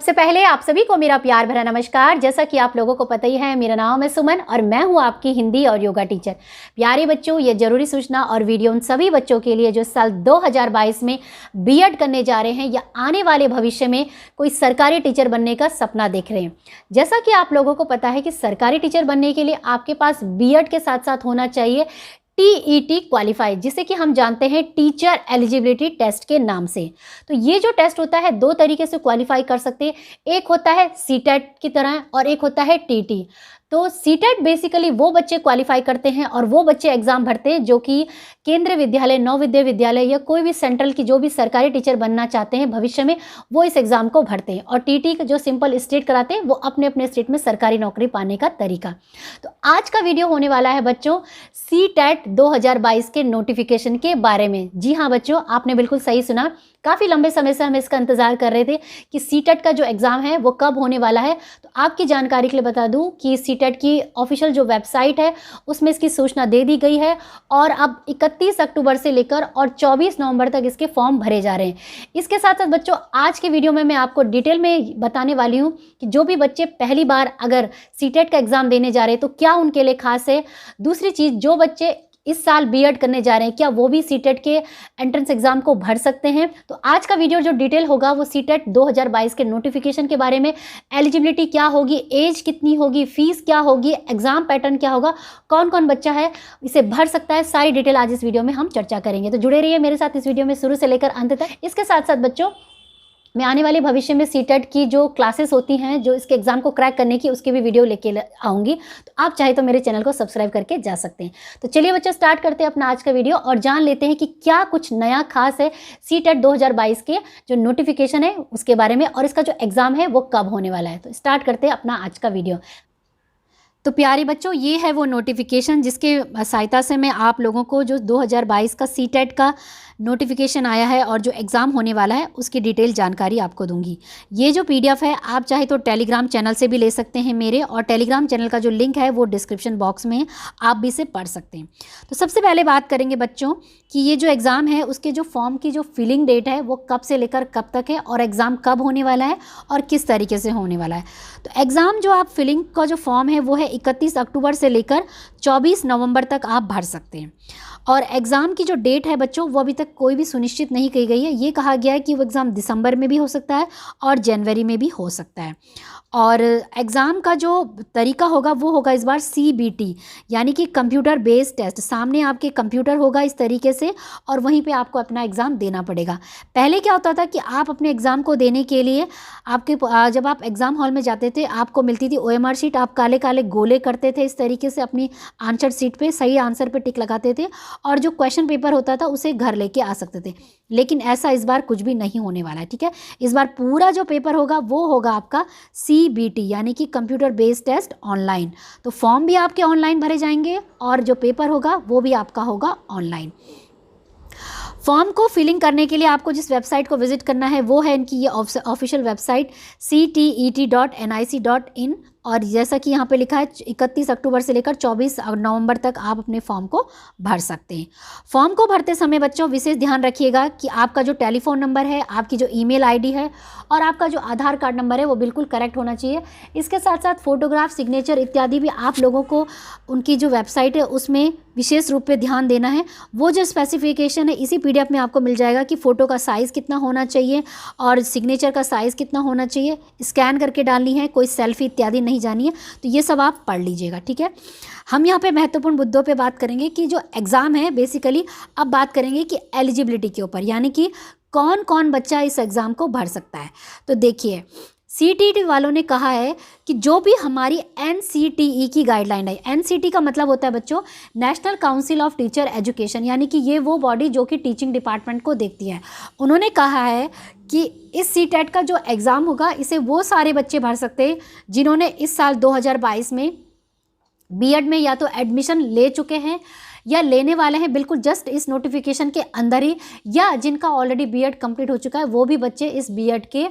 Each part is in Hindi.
सबसे पहले आप सभी को मेरा प्यार भरा नमस्कार। जैसा कि आप लोगों को पता ही है, मेरा नाम है सुमन और मैं हूं आपकी हिंदी और योगा टीचर। प्यारे बच्चों, ये जरूरी सूचना और वीडियो उन सभी बच्चों के लिए जो साल 2022 में बीएड करने जा रहे हैं या आने वाले भविष्य में कोई सरकारी टीचर बनने का सपना देख रहे हैं। जैसा कि आप लोगों को पता है कि सरकारी टीचर बनने के लिए आपके पास बीएड के साथ साथ होना चाहिए टीईटी क्वालिफाई, जिसे कि हम जानते हैं टीचर एलिजिबिलिटी टेस्ट के नाम से। तो ये जो टेस्ट होता है दो तरीके से क्वालिफाई कर सकते हैं, एक होता है सीटेट की तरह और एक होता है टीटी। तो सीटेट बेसिकली वो बच्चे क्वालिफाई करते हैं और वो बच्चे एग्जाम भरते हैं जो कि केंद्रीय विद्यालय, नवोदय विद्यालय या कोई भी सेंट्रल की जो भी सरकारी टीचर बनना चाहते हैं भविष्य में, वो इस एग्जाम को भरते हैं। और टीटी जो सिंपल स्टेट कराते हैं वो अपने अपने स्टेट में सरकारी नौकरी पाने का तरीका। तो आज का वीडियो होने वाला है बच्चों सीटेट 2022 के नोटिफिकेशन के बारे में। जी हाँ बच्चों, आपने बिल्कुल सही सुना। काफ़ी लंबे समय से हम इसका इंतजार कर रहे थे कि सीटेट का जो एग्ज़ाम है वो कब होने वाला है। तो आपकी जानकारी के लिए बता दूं कि सीटेट की ऑफिशियल जो वेबसाइट है उसमें इसकी सूचना दे दी गई है और अब 31 अक्टूबर से लेकर और 24 नवंबर तक इसके फॉर्म भरे जा रहे हैं। इसके साथ साथ बच्चों आज के वीडियो में मैं आपको डिटेल में बताने वाली हूँ कि जो भी बच्चे पहली बार अगर सीटेट का एग्ज़ाम देने जा रहे हैं तो क्या उनके लिए खास है। दूसरी चीज़, जो बच्चे इस साल बीएड करने जा रहे हैं क्या वो भी सीटेट के एंट्रेंस एग्जाम को भर सकते हैं। तो आज का वीडियो जो डिटेल होगा वो सीटेट 2022 के नोटिफिकेशन के बारे में, एलिजिबिलिटी क्या होगी, एज कितनी होगी, फीस क्या होगी, एग्जाम पैटर्न क्या होगा, कौन कौन बच्चा है इसे भर सकता है, सारी डिटेल आज इस वीडियो में हम चर्चा करेंगे। तो जुड़े रहिए मेरे साथ इस वीडियो में शुरू से लेकर अंत तक। इसके साथ साथ बच्चों मैं आने वाले भविष्य में सीटेट की जो क्लासेस होती हैं जो इसके एग्जाम को क्रैक करने की, उसकी भी वीडियो लेके आऊँगी। तो आप चाहे तो मेरे चैनल को सब्सक्राइब करके जा सकते हैं। तो चलिए बच्चों स्टार्ट करते हैं अपना आज का वीडियो और जान लेते हैं कि क्या कुछ नया खास है सीटेट 2022 के जो नोटिफिकेशन है उसके बारे में और इसका जो एग्ज़ाम है वो कब होने वाला है। तो स्टार्ट करते हैं अपना आज का वीडियो। तो प्यारे बच्चों, ये है वो नोटिफिकेशन जिसके सहायता से मैं आप लोगों को जो 2022 का सीटेट का नोटिफिकेशन आया है और जो एग्ज़ाम होने वाला है उसकी डिटेल जानकारी आपको दूंगी। ये जो पीडीएफ है आप चाहे तो टेलीग्राम चैनल से भी ले सकते हैं मेरे, और टेलीग्राम चैनल का जो लिंक है वो डिस्क्रिप्शन बॉक्स में है, आप भी इसे पढ़ सकते हैं। तो सबसे पहले बात करेंगे बच्चों कि ये जो एग्ज़ाम है उसके जो फॉर्म की जो फिलिंग डेट है वो कब से लेकर कब तक है और एग्ज़ाम कब होने वाला है और किस तरीके से होने वाला है। तो एग्ज़ाम जो आप फिलिंग का जो फॉर्म है वो है 31 अक्टूबर से लेकर 24 नवंबर तक आप भर सकते हैं। और एग्ज़ाम की जो डेट है बच्चों वो अभी तक कोई भी सुनिश्चित नहीं की गई है। ये कहा गया है कि वो एग्ज़ाम दिसंबर में भी हो सकता है और जनवरी में भी हो सकता है। और एग्ज़ाम का जो तरीका होगा वो होगा इस बार सीबीटी, यानी कि कंप्यूटर बेस्ड टेस्ट। सामने आपके कंप्यूटर होगा इस तरीके से और वहीं पे आपको अपना एग्ज़ाम देना पड़ेगा। पहले क्या होता था कि आप अपने एग्ज़ाम को देने के लिए आपके जब आप एग्ज़ाम हॉल में जाते थे आपको मिलती थी ओएमआर शीट, आप काले काले गोले करते थे इस तरीके से अपनी आंसर शीट पे, सही आंसर पे टिक लगाते थे और जो क्वेश्चन पेपर होता था उसे घर लेके आ सकते थे। लेकिन ऐसा इस बार कुछ भी नहीं होने वाला है, ठीक है। इस बार पूरा जो पेपर होगा वो होगा आपका सीबीटी, यानी कि कंप्यूटर बेस्ड टेस्ट ऑनलाइन। तो फॉर्म भी आपके ऑनलाइन भरे जाएंगे और जो पेपर होगा वो भी आपका होगा ऑनलाइन। फॉर्म को फिलिंग करने के लिए आपको जिस वेबसाइट को विजिट करना है वो है इनकी ये ऑफिशियल वेबसाइट ctet.nic.in। और जैसा कि यहाँ पे लिखा है 31 अक्टूबर से लेकर 24 नवंबर तक आप अपने फॉर्म को भर सकते हैं। फॉर्म को भरते समय बच्चों विशेष ध्यान रखिएगा कि आपका जो टेलीफोन नंबर है, आपकी जो ईमेल आईडी है और आपका जो आधार कार्ड नंबर है वो बिल्कुल करेक्ट होना चाहिए। इसके साथ साथ फोटोग्राफ, सिग्नेचर इत्यादि भी आप लोगों को उनकी जो वेबसाइट है उसमें विशेष रूप पे ध्यान देना है। वो जो स्पेसिफिकेशन है इसी पीडीएफ में आपको मिल जाएगा कि फ़ोटो का साइज़ कितना होना चाहिए और सिग्नेचर का साइज़ कितना होना चाहिए, स्कैन करके डालनी है, कोई सेल्फी इत्यादि नहीं जानी है। तो ये सब आप पढ़ लीजिएगा, ठीक है। हम यहाँ पे महत्वपूर्ण मुद्दों पे बात करेंगे कि जो एग्ज़ाम है बेसिकली, अब बात करेंगे कि एलिजिबिलिटी के ऊपर, यानी कि कौन कौन बच्चा इस एग्ज़ाम को भर सकता है। तो देखिए सीटीटी वालों ने कहा है कि जो भी हमारी एनसीटीई की गाइडलाइन है, एनसीटी का मतलब होता है बच्चों national council of teacher education, यानी कि ये वो बॉडी जो कि टीचिंग डिपार्टमेंट को देखती है। उन्होंने कहा है कि इस सीटेट का जो एग्ज़ाम होगा इसे वो सारे बच्चे भर सकते हैं जिन्होंने इस साल 2022 में बीएड में या तो एडमिशन ले चुके हैं या लेने वाले हैं बिल्कुल जस्ट इस नोटिफिकेशन के अंदर ही, या जिनका ऑलरेडी बीएड कंप्लीट हो चुका है वो भी बच्चे इस बीएड के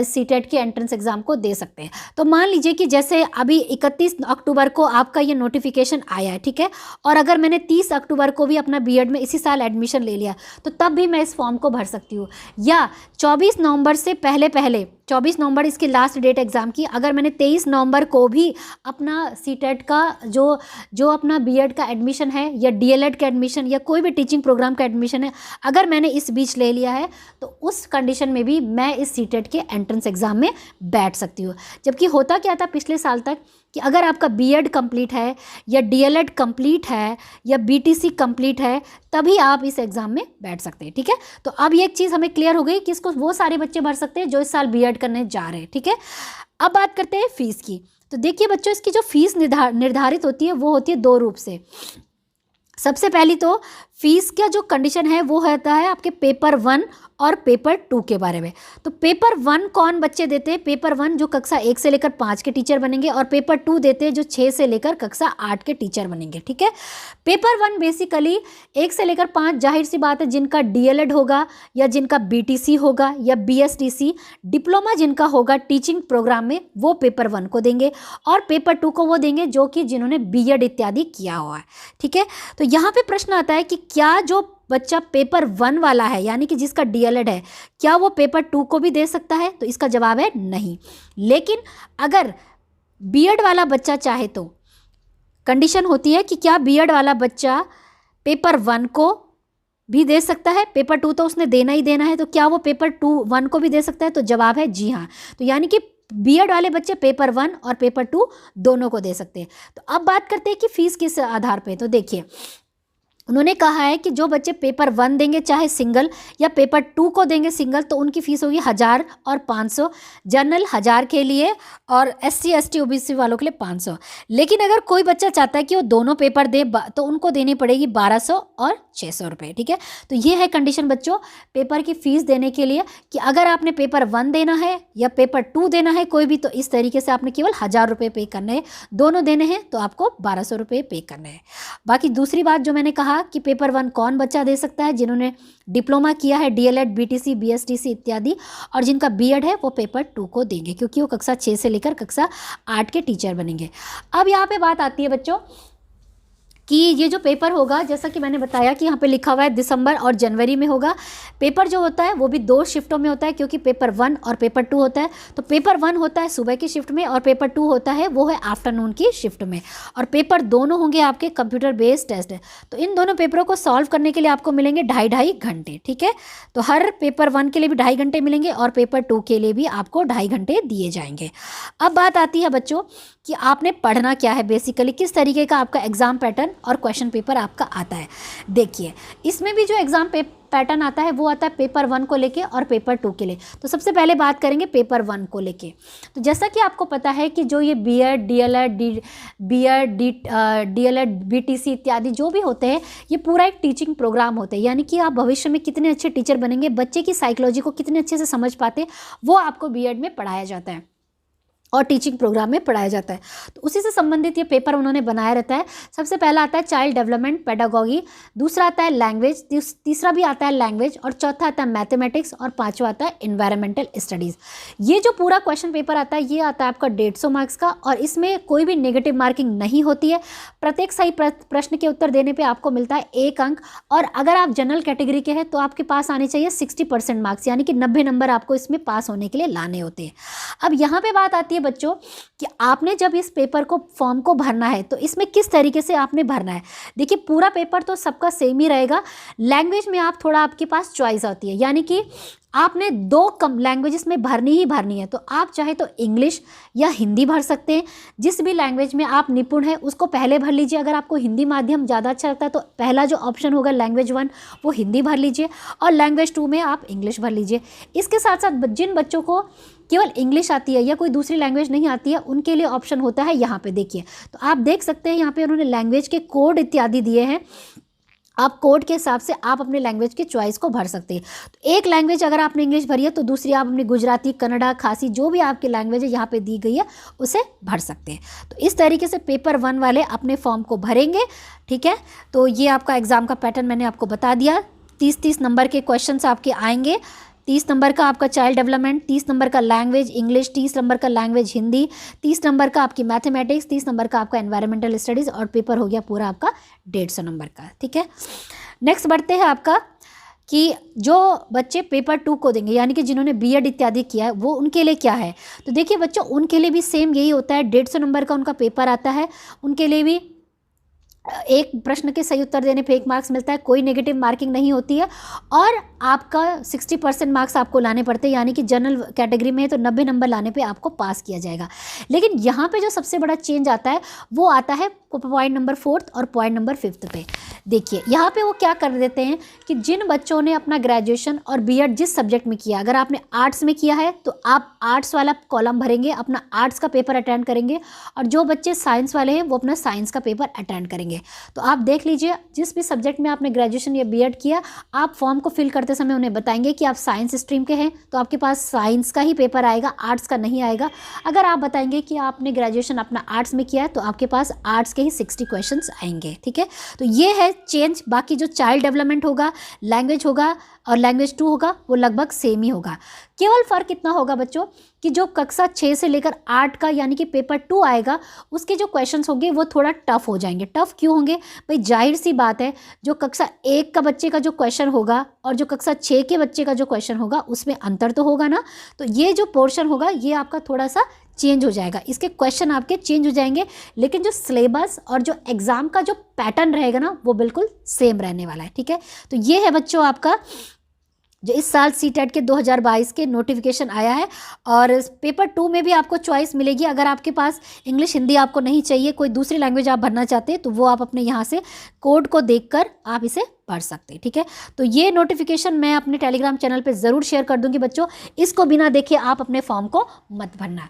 सीटेट के एंट्रेंस एग्जाम को दे सकते हैं। तो मान लीजिए कि जैसे अभी 31 अक्टूबर को आपका ये नोटिफिकेशन आया है, ठीक है, और अगर मैंने 30 अक्टूबर को भी अपना बीएड में इसी साल एडमिशन ले लिया तो तब भी मैं इस फॉर्म को भर सकती हूँ। या 24 नवंबर से पहले 24 नवंबर इसकी लास्ट डेट एग्ज़ाम की, अगर मैंने 23 नवंबर को भी अपना सीटेट का जो अपना बीएड का एडमिशन है या डीएलएड का एडमिशन या कोई भी टीचिंग प्रोग्राम का एडमिशन है, अगर मैंने इस बीच ले लिया है तो उस कंडीशन में भी मैं इस सीटेट के एंट्रेंस एग्ज़ाम में बैठ सकती हूँ। जबकि होता क्या था पिछले साल तक कि अगर आपका बीएड कंप्लीट है या डीएलएड कंप्लीट है या बीटीसी कंप्लीट है तभी आप इस एग्ज़ाम में बैठ सकते हैं, ठीक है। तो अब ये एक चीज़ हमें क्लियर हो गई कि इसको वो सारे बच्चे भर सकते हैं जो इस साल बीएड करने जा रहे हैं, ठीक है। अब बात करते हैं फ़ीस की। तो देखिए बच्चों, इसकी जो फ़ीस निर्धारित होती है वो होती है दो रूप से। सबसे पहली तो फीस का जो कंडीशन है वो होता है आपके पेपर 1 और पेपर 2 के बारे में। तो पेपर 1 कौन बच्चे देते हैं? पेपर 1 जो कक्षा 1 से लेकर 5 के टीचर बनेंगे, और पेपर 2 देते हैं जो 6 से लेकर कक्षा 8 के टीचर बनेंगे, ठीक है। पेपर 1 बेसिकली 1 से लेकर 5 जाहिर सी बात है जिनका डीएलएड होगा या जिनका बीटीसी होगा या बीएसटीसी डिप्लोमा जिनका होगा टीचिंग प्रोग्राम में, वो पेपर 1 को देंगे, और पेपर 2 को वो देंगे जो कि जिन्होंने बीएड इत्यादि किया हुआ है, ठीक है। तो यहाँ पे प्रश्न आता है कि क्या जो बच्चा पेपर 1 वाला है यानी कि जिसका डीएलएड है, क्या वो पेपर 2 को भी दे सकता है? तो इसका जवाब है नहीं। लेकिन अगर बीएड वाला बच्चा चाहे तो कंडीशन होती है कि क्या बीएड वाला बच्चा पेपर 1 को भी दे सकता है? पेपर 2 तो उसने देना ही देना है, तो क्या वो पेपर 1 को भी दे सकता है? तो जवाब है जी हाँ। तो यानी कि बीएड वाले बच्चे पेपर 1 और पेपर 2 दोनों को दे सकते हैं। तो अब बात करते हैं कि फीस किस आधार पे। तो देखिए, उन्होंने कहा है कि जो बच्चे पेपर 1 देंगे चाहे सिंगल या पेपर 2 को देंगे सिंगल, तो उनकी फ़ीस होगी 1000 और 500, जनरल 1000 के लिए और SC ST OBC वालों के लिए 500। लेकिन अगर कोई बच्चा चाहता है कि वो दोनों पेपर दे तो उनको देनी पड़ेगी 1200 और 600 रुपये, ठीक है। तो ये है कंडीशन बच्चों पेपर की फ़ीस देने के लिए कि अगर आपने पेपर 1 देना है या पेपर 2 देना है कोई भी, तो इस तरीके से आपने केवल 1000 रुपये पे करने हैं। दोनों देने हैं तो आपको 1200 रुपये पे करने हैं। बाकी दूसरी बात जो मैंने कहा कि पेपर 1 कौन बच्चा दे सकता है? जिन्होंने डिप्लोमा किया है, डीएलएड, बीटीसी, बीएसटीसी इत्यादि, और जिनका बीएड है वो पेपर 2 को देंगे क्योंकि वो कक्षा 6 से लेकर कक्षा 8 के टीचर बनेंगे। अब यहाँ पे बात आती है बच्चों कि ये जो पेपर होगा, जैसा कि मैंने बताया कि यहाँ पे लिखा हुआ है दिसंबर और जनवरी में होगा। पेपर जो होता है वो भी 2 शिफ्टों में होता है क्योंकि पेपर 1 और पेपर 2 होता है। तो पेपर 1 होता है सुबह की शिफ्ट में और पेपर 2 होता है वो है आफ्टरनून की शिफ्ट में, और पेपर दोनों होंगे आपके कंप्यूटर बेस्ड टेस्ट है। तो इन दोनों पेपरों को सॉल्व करने के लिए आपको मिलेंगे 2.5 घंटे, ठीक है। तो हर पेपर 1 के लिए भी 2.5 घंटे मिलेंगे और पेपर 2 के लिए भी आपको 2.5 घंटे दिए जाएंगे। अब बात आती है बच्चों कि आपने पढ़ना क्या है, बेसिकली किस तरीके का आपका एग्जाम पैटर्न और क्वेश्चन पेपर आपका आता है। देखिए, इसमें भी जो एग्जाम पैटर्न आता है वो आता है पेपर 1 को लेके और पेपर 2 के लिए। तो सबसे पहले बात करेंगे पेपर 1 को लेके। तो जैसा कि आपको पता है कि जो ये बीएड, डीएलएड, बीटीसी इत्यादि जो भी होते हैं, ये पूरा एक टीचिंग प्रोग्राम होता है। यानी कि आप भविष्य में कितने अच्छे टीचर बनेंगे, बच्चे की साइकोलॉजी को कितने अच्छे से समझ पाते, वो आपको बीएड में पढ़ाया जाता है और टीचिंग प्रोग्राम में पढ़ाया जाता है। तो उसी से संबंधित ये पेपर उन्होंने बनाया रहता है। सबसे पहला आता है चाइल्ड डेवलपमेंट पेडागॉगी, दूसरा आता है लैंग्वेज, तीसरा भी आता है लैंग्वेज, और चौथा आता है मैथमेटिक्स, और पांचवा आता है इन्वायरमेंटल स्टडीज़। ये जो पूरा क्वेश्चन पेपर आता है ये आता है आपका 150 मार्क्स का, और इसमें कोई भी नेगेटिव मार्किंग नहीं होती है। प्रत्येक सही प्रश्न के उत्तर देने पर आपको मिलता है 1 अंक, और अगर आप जनरल कैटेगरी के हैं तो आपके पास आने चाहिए 60% मार्क्स, यानी कि 90 नंबर आपको इसमें पास होने के लिए लाने होते हैं। अब यहाँ पर बात आती है बच्चों कि आपने जब इस पेपर को फॉर्म को भरना है तो इसमें किस तरीके से आपने भरना है। देखिए, पूरा पेपर तो सबका सेम ही रहेगा। लैंग्वेज में आप थोड़ा आपके पास चॉइस होती है, यानी कि आपने 2 कम लैंग्वेजेस में भरनी ही भरनी है। तो आप चाहे तो इंग्लिश या हिंदी भर सकते हैं। जिस भी लैंग्वेज में आप निपुण हैं उसको पहले भर लीजिए। अगर आपको हिंदी माध्यम ज़्यादा अच्छा लगता है तो पहला जो ऑप्शन होगा लैंग्वेज 1 वो हिंदी भर लीजिए, और लैंग्वेज 2 में आप इंग्लिश भर लीजिए। इसके साथ साथ जिन बच्चों को केवल इंग्लिश आती है या कोई दूसरी लैंग्वेज नहीं आती है उनके लिए ऑप्शन होता है यहाँ पे। देखिए, तो आप देख सकते हैं यहाँ पे उन्होंने लैंग्वेज के कोड इत्यादि दिए हैं। आप कोड के हिसाब से आप अपने लैंग्वेज की चॉइस को भर सकते हैं। तो एक लैंग्वेज अगर आपने इंग्लिश भरी है तो दूसरी आप अपनी गुजराती, कन्नड़ा, खासी, जो भी आपकी लैंग्वेज है यहाँ पे दी गई है उसे भर सकते हैं। तो इस तरीके से पेपर 1 वाले अपने फॉर्म को भरेंगे, ठीक है। तो ये आपका एग्ज़ाम का पैटर्न मैंने आपको बता दिया। 30-30 नंबर के क्वेश्चंस आपके आएंगे। 30 नंबर का आपका चाइल्ड डेवलपमेंट, 30 नंबर का लैंग्वेज इंग्लिश, 30 नंबर का लैंग्वेज हिंदी, 30 नंबर का आपकी मैथमेटिक्स, 30 नंबर का आपका एनवायरमेंटल स्टडीज़, और पेपर हो गया पूरा आपका 150 नंबर का, ठीक है। नेक्स्ट बढ़ते हैं आपका कि जो बच्चे पेपर 2 को देंगे, यानी कि जिन्होंने बीएड इत्यादि किया है, वो उनके लिए क्या है। तो देखिए बच्चों, उनके लिए भी सेम यही होता है, 150 नंबर का उनका पेपर आता है। उनके लिए भी एक प्रश्न के सही उत्तर देने पे 1 मार्क्स मिलता है, कोई नेगेटिव मार्किंग नहीं होती है, और आपका 60% मार्क्स आपको लाने पड़ते हैं, यानी कि जनरल कैटेगरी में है तो 90 नंबर लाने पे आपको पास किया जाएगा। लेकिन यहाँ पे जो सबसे बड़ा चेंज आता है वो आता है पॉइंट नंबर 4 और पॉइंट नंबर 5 पे। देखिए यहाँ पे वो क्या कर देते हैं कि जिन बच्चों ने अपना ग्रेजुएशन और बीएड जिस सब्जेक्ट में किया, अगर आपने आर्ट्स में किया है तो आप आर्ट्स वाला कॉलम भरेंगे, अपना आर्ट्स का पेपर अटेंड करेंगे, और जो बच्चे साइंस वाले हैं वो अपना साइंस का पेपर अटेंड करेंगे। तो आप देख लीजिए, जिस भी सब्जेक्ट में आपने ग्रेजुएशन या बीएड किया, आप फॉर्म को फिल करते समय उन्हें बताएंगे कि आप साइंस स्ट्रीम के हैं तो आपके पास साइंस का ही पेपर आएगा, आर्ट्स का नहीं आएगा। अगर आप बताएंगे कि आपने ग्रेजुएशन अपना आर्ट्स में किया है तो आपके पास आर्ट्स के ही 60 क्वेश्चंस आएंगे, ठीक है। तो ये है चेंज। बाकी जो चाइल्ड डेवलपमेंट होगा, लैंग्वेज होगा और लैंग्वेज 2 होगा, वो लगभग सेम ही होगा। केवल फ़र्क इतना होगा बच्चों कि जो कक्षा 6 से लेकर 8 का यानी कि पेपर 2 आएगा, उसके जो क्वेश्चंस होंगे वो थोड़ा टफ हो जाएंगे। टफ क्यों होंगे भाई, जाहिर सी बात है, जो कक्षा 1 का बच्चे का जो क्वेश्चन होगा और जो कक्षा 6 के बच्चे का जो क्वेश्चन होगा उसमें अंतर तो होगा ना। तो ये जो पोर्शन होगा ये आपका थोड़ा सा चेंज हो जाएगा, इसके क्वेश्चन आपके चेंज हो जाएंगे, लेकिन जो सिलेबस और जो एग्ज़ाम का जो पैटर्न रहेगा ना वो बिल्कुल सेम रहने वाला है, ठीक है। तो ये है बच्चों आपका जो इस साल सीटेट के 2022 के नोटिफिकेशन आया है। और पेपर 2 में भी आपको चॉइस मिलेगी। अगर आपके पास इंग्लिश, हिंदी आपको नहीं चाहिए, कोई दूसरी लैंग्वेज आप भरना चाहते हैं तो वो आप अपने यहाँ से कोड को देखकर आप इसे पढ़ सकते हैं, ठीक है। तो ये नोटिफिकेशन मैं अपने टेलीग्राम चैनल पे ज़रूर शेयर कर दूंगी बच्चों, इसको बिना देखे आप अपने फॉर्म को मत भरना,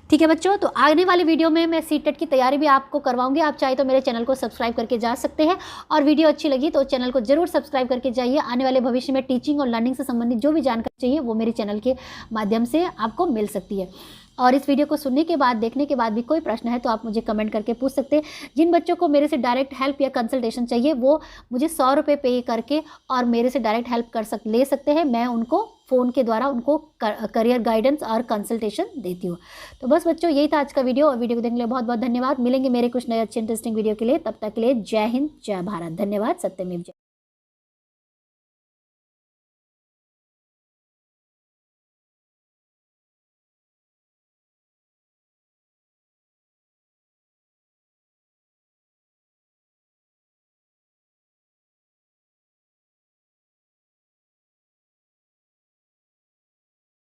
ठीक है बच्चों। तो आने वाली वीडियो में मैं सीटेट की तैयारी भी आपको करवाऊंगी। आप चाहे तो मेरे चैनल को सब्सक्राइब करके जा सकते हैं, और वीडियो अच्छी लगी तो चैनल को जरूर सब्सक्राइब करके जाइए। आने वाले भविष्य में टीचिंग और लर्निंग से संबंधित जो भी जानकारी चाहिए वो मेरे चैनल के माध्यम से आपको मिल सकती है। और इस वीडियो को सुनने के बाद, देखने के बाद भी कोई प्रश्न है तो आप मुझे कमेंट करके पूछ सकते हैं। जिन बच्चों को मेरे से डायरेक्ट हेल्प या कंसल्टेशन चाहिए वो मुझे 100 रुपये पे करके और मेरे से डायरेक्ट हेल्प ले सकते हैं। मैं उनको फ़ोन के द्वारा उनको करियर गाइडेंस और कंसल्टेशन देती हूँ। तो बस बच्चों, यही था आज का वीडियो, और वीडियो को देखने के लिए बहुत बहुत धन्यवाद। मिलेंगे मेरे कुछ नए अच्छे इंटरेस्टिंग वीडियो के लिए, तब तक के लिए जय हिंद, जय भारत। धन्यवाद। सत्यमेव जयते।